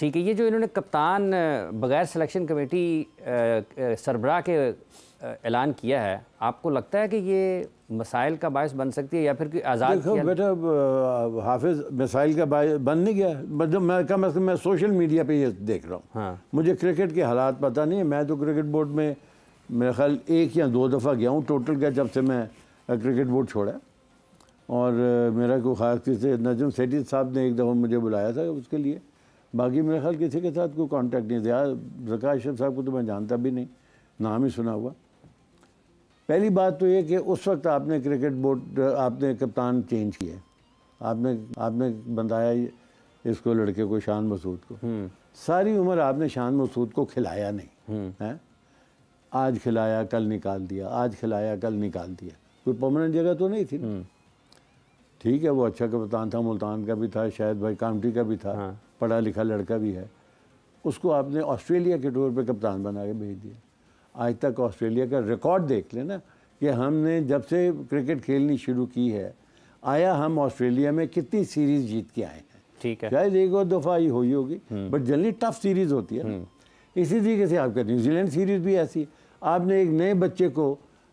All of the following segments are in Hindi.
ठीक है, ये जो इन्होंने कप्तान बगैर सिलेक्शन कमेटी सरबराह के ऐलान किया है, आपको लगता है कि ये मसाइल का बायस बन सकती है या फिर कोई आज़ाद? देखो बेटा, हाफिज़ मसाइल का बायस बन नहीं गया, मतलब मैं कम अज़ कम मैं सोशल मीडिया पे ये देख रहा हूँ। हाँ। मुझे क्रिकेट के हालात पता नहीं है, मैं तो क्रिकेट बोर्ड में मेरा ख्याल 1 या 2 दफ़ा गया हूँ टोटल का, जब से मैं क्रिकेट बोर्ड छोड़ा। और मेरा कोई ख़ास किसी नजम सेठी साहब ने एक दफ़ा मुझे बुलाया था उसके लिए, बाकी मेरे ख्याल किसी के साथ कोई कांटेक्ट नहीं था। ज़का अशरफ साहब को तो मैं जानता भी नहीं, नाम ही सुना हुआ। पहली बात तो ये कि उस वक्त आपने क्रिकेट बोर्ड आपने कप्तान चेंज किया, आपने बनाया इसको लड़के को, शान मसूद को। सारी उम्र आपने शान मसूद को खिलाया नहीं है, आज खिलाया कल निकाल दिया, आज खिलाया कल निकाल दिया, कोई परमानेंट जगह तो नहीं थी। ठीक है, वो अच्छा कप्तान था, मुल्तान का भी था, शायद भाई काउंटी का भी था। हाँ। पढ़ा लिखा लड़का भी है। उसको आपने ऑस्ट्रेलिया के टूर पे कप्तान बना के भेज दिया। आज तक ऑस्ट्रेलिया का रिकॉर्ड देख लेना कि हमने जब से क्रिकेट खेलनी शुरू की है, आया हम ऑस्ट्रेलिया में कितनी सीरीज़ जीत के आए हैं। ठीक है, शायद एक और दफ़ा ही हुई होगी, बट जनरली टफ सीरीज़ होती है। इसी तरीके से आपका न्यूजीलैंड सीरीज़ भी ऐसी है, आपने एक नए बच्चे को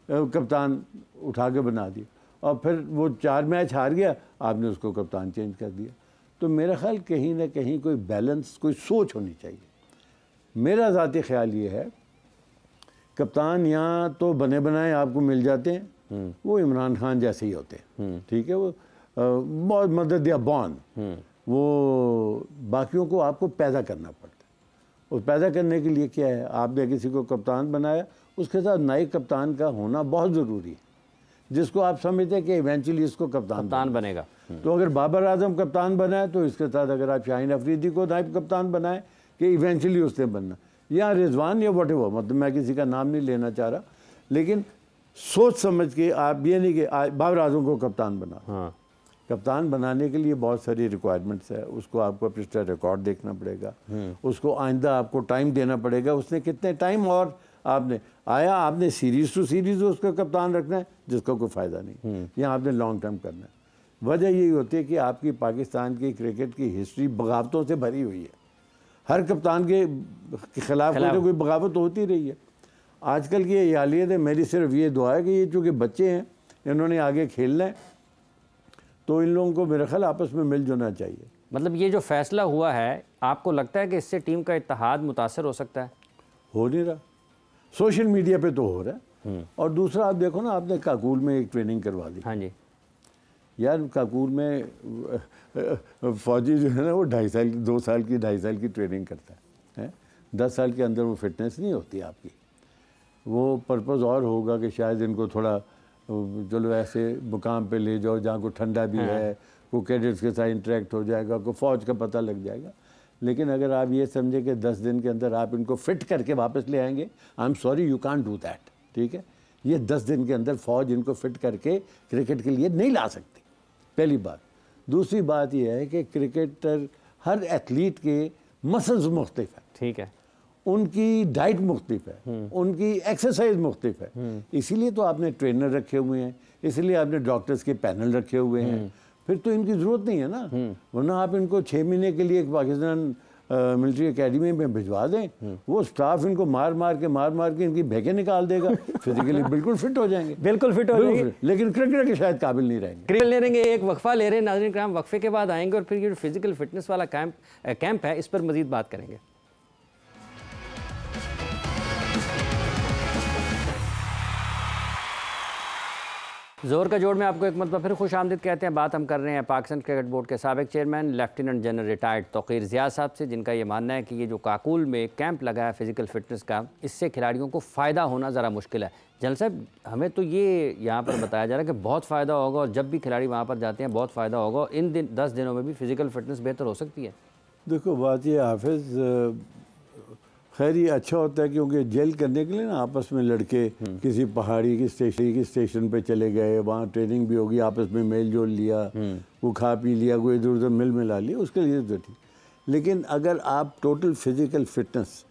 कप्तान उठा के बना दिया और फिर वो 4 मैच हार गया, आपने उसको कप्तान चेंज कर दिया। तो मेरा ख्याल कहीं ना कहीं कोई बैलेंस, कोई सोच होनी चाहिए। मेरा ज़ाती ख्याल ये है, कप्तान यहाँ तो बने बनाए आपको मिल जाते हैं, वो इमरान खान जैसे ही होते हैं। ठीक है, वो बहुत मदद या बॉन, वो बाकियों को आपको पैदा करना पड़ता है। और पैदा करने के लिए क्या है, आपने किसी को कप्तान बनाया, उसके साथ नायब कप्तान का होना बहुत ज़रूरी है, जिसको आप समझते हैं कि इवेंचुअली इसको कप्तान बनेगा। तो अगर बाबर आजम कप्तान बनाए तो इसके साथ अगर आप शाहीन अफरीदी को नायब कप्तान बनाए कि इवेंचुअली उसने बनना, या रिजवान या व्हाटएवर, मतलब मैं किसी का नाम नहीं लेना चाह रहा, लेकिन सोच समझ के आप ये नहीं कि बाबर आजम को कप्तान बना। हाँ। कप्तान बनाने के लिए बहुत सारी रिक्वायरमेंट्स है, उसको आपको पिछला रिकॉर्ड देखना पड़ेगा, उसको आइंदा आपको टाइम देना पड़ेगा, उसने कितने टाइम, और आपने सीरीज़ टू सीरीज़ उसका कप्तान रखना है जिसका कोई फ़ायदा नहीं, या आपने लॉन्ग टर्म करना है। वजह यही होती है कि आपकी पाकिस्तान की क्रिकेट की हिस्ट्री बगावतों से भरी हुई है, हर कप्तान के खिलाफ कोई ना कोई बगावत होती रही है। आजकल की यालियत है, मेरी सिर्फ ये दुआ है कि ये चूँकि बच्चे हैं, इन्होंने आगे खेलना है, तो इन लोगों को मेरा ख्याल आपस में मिल जुलना चाहिए। मतलब ये जो फैसला हुआ है, आपको लगता है कि इससे टीम का इत्तेहाद मुतासर हो सकता है? हो नहीं रहा, सोशल मीडिया पे तो हो रहा है। और दूसरा आप देखो ना, आपने काकूल में एक ट्रेनिंग करवा दी। हाँ जी यार, काकूल में फौजी जो है ना, वो 2 साल की ट्रेनिंग करता है। 10 साल के अंदर वो फिटनेस नहीं होती आपकी। वो पर्पज़ और होगा कि शायद इनको थोड़ा चलो ऐसे मुकाम पे ले जाओ जहाँ को ठंडा भी है, वो कैडेट्स के साथ इंटरेक्ट हो जाएगा, को फ़ौज का पता लग जाएगा। लेकिन अगर आप ये समझे कि 10 दिन के अंदर आप इनको फिट करके वापस ले आएंगे, I am sorry, you can't do that. ठीक है, ये 10 दिन के अंदर फ़ौज इनको फिट करके क्रिकेट के लिए नहीं ला सकती, पहली बात। दूसरी बात यह है कि क्रिकेटर, हर एथलीट के मसल्स मुख्तलिफ है। ठीक है, उनकी डाइट मुख्तलिफ है, उनकी एक्सरसाइज मुख्तलिफ है। इसीलिए तो आपने ट्रेनर रखे हुए हैं, इसलिए आपने डॉक्टर्स के पैनल रखे हुए हैं। फिर तो इनकी ज़रूरत नहीं है ना, वरना आप इनको 6 महीने के लिए एक पाकिस्तान मिलिट्री एकेडमी में भिजवा दें, वो स्टाफ इनको मार मार के इनकी भेगे निकाल देगा, फिजिकली बिल्कुल फिट हो जाएंगे, बिल्कुल फिट हो जाएंगे, लेकिन क्रिकेट के शायद काबिल नहीं रहेंगे। क्रिकेट ले रहेंगे। एक वक्फा ले रहे हैं नाज़रीन किराम, वक्फे के बाद आएंगे और फिर ये जो फिजिकल फिटनेस वाला कैंप है, इस पर मजीद बात करेंगे। जोर का जोड़ में आपको एक मतलब फिर खुश आमदीद कहते हैं। बात हम कर रहे हैं पाकिस्तान क्रिकेट बोर्ड के साबिक chairman lieutenant general retired Tauqeer Ziyad साहब से, जिनका ये मानना है कि ये जो काकूल में कैंप लगा है फ़िज़िकल फ़िटनेस का, इससे खिलाड़ियों को फ़ायदा होना ज़रा मुश्किल है। जनरल साहब, हमें तो ये यहाँ पर बताया जा रहा है कि बहुत फ़ायदा होगा और जब भी खिलाड़ी वहाँ पर जाते हैं बहुत फ़ायदा होगा, इन 10 दिनों में भी फ़िज़िकल फ़िटनेस बेहतर हो सकती है। देखो बात ये हाफिज़, खैर ये अच्छा होता है क्योंकि जेल करने के लिए ना आपस में लड़के किसी पहाड़ी की स्टेशन पे चले गए, वहाँ ट्रेनिंग भी होगी, आपस में मेल जोल लिया, वो खा पी लिया, कोई इधर उधर मिला लिया, उसके लिए तो ठीक। लेकिन अगर आप टोटल फिज़िकल फिटनेस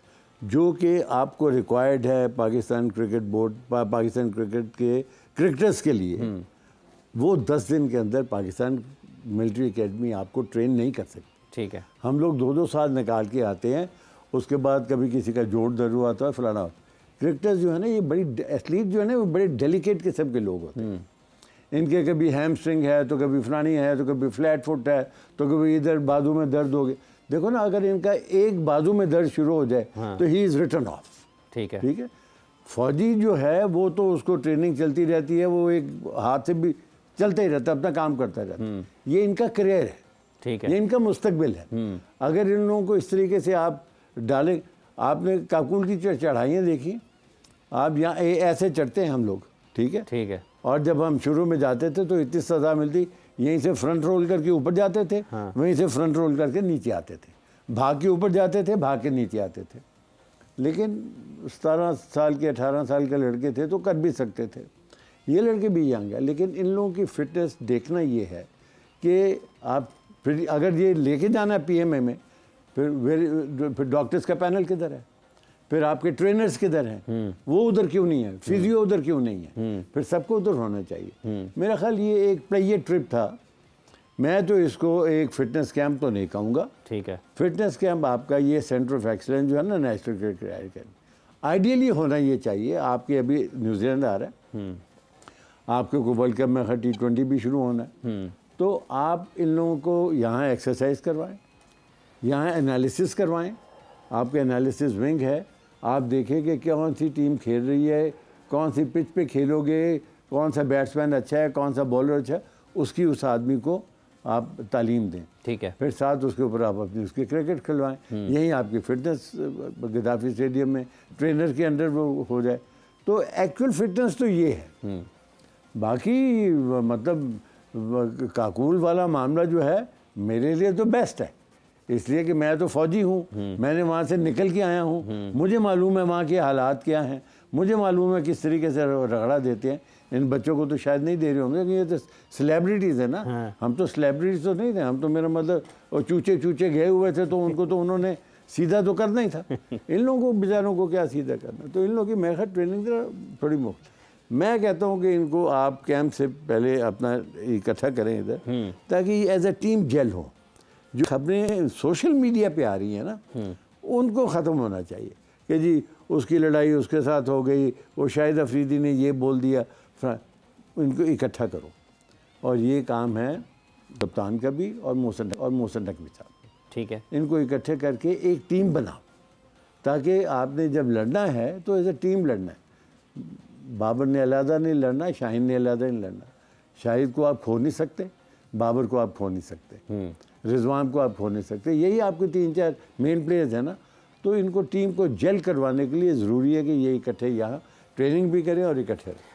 जो कि आपको रिक्वायर्ड है Pakistan cricket board, Pakistan cricket के क्रिकेटर्स के लिए, वो 10 दिन के अंदर पाकिस्तान मिलिट्री एकेडमी आपको ट्रेन नहीं कर सकती। ठीक है। हम लोग 2-2 साल निकाल के आते हैं, उसके बाद कभी किसी का जोड़ दर्द आता है, फलाना। क्रिकेटर्स जो है ना, ये बड़ी एथलीट जो है ना, वो बड़े डेलिकेट किस्म के लोग होते हैं। इनके कभी हैमस्ट्रिंग है, तो कभी फलानी है, तो कभी फ्लैट फुट है, तो कभी इधर बाजू में दर्द हो गया। देखो ना, अगर इनका एक बाजू में दर्द शुरू हो जाए तो ही इज़ रिटन ऑफ। ठीक है, ठीक है। फौजी जो है वो तो उसको ट्रेनिंग चलती रहती है, वो एक हाथ से भी चलता ही रहता है, अपना काम करता रहता है। ये इनका करियर है, ठीक है, ये इनका मुस्तकबिल है। अगर इन लोगों को इस तरीके से आप डालें, आपने काकुल की चढ़ाइयाँ देखी, आप यहाँ ऐसे चढ़ते हैं हम लोग, ठीक है, ठीक है। और जब हम शुरू में जाते थे तो इतनी सज़ा मिलती, यहीं से फ्रंट रोल करके ऊपर जाते थे, वहीं से फ्रंट रोल करके नीचे आते थे, भाग के ऊपर जाते थे, भाग के नीचे आते थे। लेकिन 17 साल के 18 साल के लड़के थे तो कर भी सकते थे, ये लड़के भी यंग है। लेकिन इन लोगों की फिटनेस देखना ये है कि आप फिर अगर ये लेके जाना है PMA में, फिर डॉक्टर्स का पैनल किधर है, फिर आपके ट्रेनर्स किधर हैं, वो उधर क्यों नहीं है, फिजियो उधर क्यों नहीं है, फिर सबको उधर होना चाहिए। मेरा ख्याल ये एक प्लेयर ट्रिप था। मैं तो इसको एक फिटनेस कैंप तो नहीं कहूँगा, ठीक है, फिटनेस कैंप आपका ये सेंटर ऑफ एक्सीलेंस जो है ना, नेशनल क्रिकेट कैंप, आइडियली होना ये चाहिए। आपके अभी न्यूजीलैंड आ रहा है, आपके को वर्ल्ड कप में T20 भी शुरू होना है, तो आप इन लोगों को यहाँ एक्सरसाइज करवाएं, यहाँ एनालिसिस करवाएं। आपके एनालिसिस विंग है, आप देखें कि कौन सी टीम खेल रही है, कौन सी पिच पे खेलोगे, कौन सा बैट्समैन अच्छा है, कौन सा बॉलर अच्छा है, उसकी उस आदमी को आप तालीम दें, ठीक है। फिर साथ उसके ऊपर आप अपनी उसकी क्रिकेट खिलवाएं। यही आपकी फिटनेस गद्दाफी स्टेडियम में ट्रेनर के अंडर वो हो जाए। तो एक्चुअल फिटनेस तो ये है। बाकी मतलब काकूल वाला मामला जो है मेरे लिए तो बेस्ट है, इसलिए कि मैं तो फौजी हूँ, मैंने वहाँ से निकल के आया हूँ, मुझे मालूम है वहाँ के हालात क्या हैं, मुझे मालूम है किस तरीके से रगड़ा देते हैं। इन बच्चों को तो शायद नहीं दे रहे होंगे कि ये तो सेलिब्रिटीज़ है ना। हम तो सेलिब्रिटीज़ तो नहीं थे, हम तो मेरा मतलब वो चूचे गए हुए थे, तो उनको तो उन्होंने सीधा तो करना ही था। इन लोगों को बेचारों को क्या सीधा करना, तो इन लोगों की मैं ट्रेनिंग थोड़ी मुफ्त। मैं कहता हूँ कि इनको आप कैंप से पहले अपना इकट्ठा करें इधर, ताकि एज ए टीम जेल हो। जो खबरें सोशल मीडिया पे आ रही हैं ना, उनको ख़त्म होना चाहिए कि जी उसकी लड़ाई उसके साथ हो गई, वो शाहिद अफरीदी ने ये बोल दिया। इनको इकट्ठा करो, और ये काम है कप्तान का भी और मोहसिन नकवी साहब, ठीक है। इनको इकट्ठे करके एक टीम बनाओ, ताकि आपने जब लड़ना है तो एज ए टीम लड़ना है। बाबर ने अलहदा नहीं लड़ना, शाहीन ने अलहदा नहीं लड़ना। शाहिद को आप खो नहीं सकते, बाबर को आप खो नहीं सकते, रिजवान को आप खो नहीं सकते। यही आपके 3-4 मेन प्लेयर्स हैं ना। तो इनको टीम को जेल करवाने के लिए ज़रूरी है कि ये इकट्ठे यहाँ ट्रेनिंग भी करें और इकट्ठे रहें।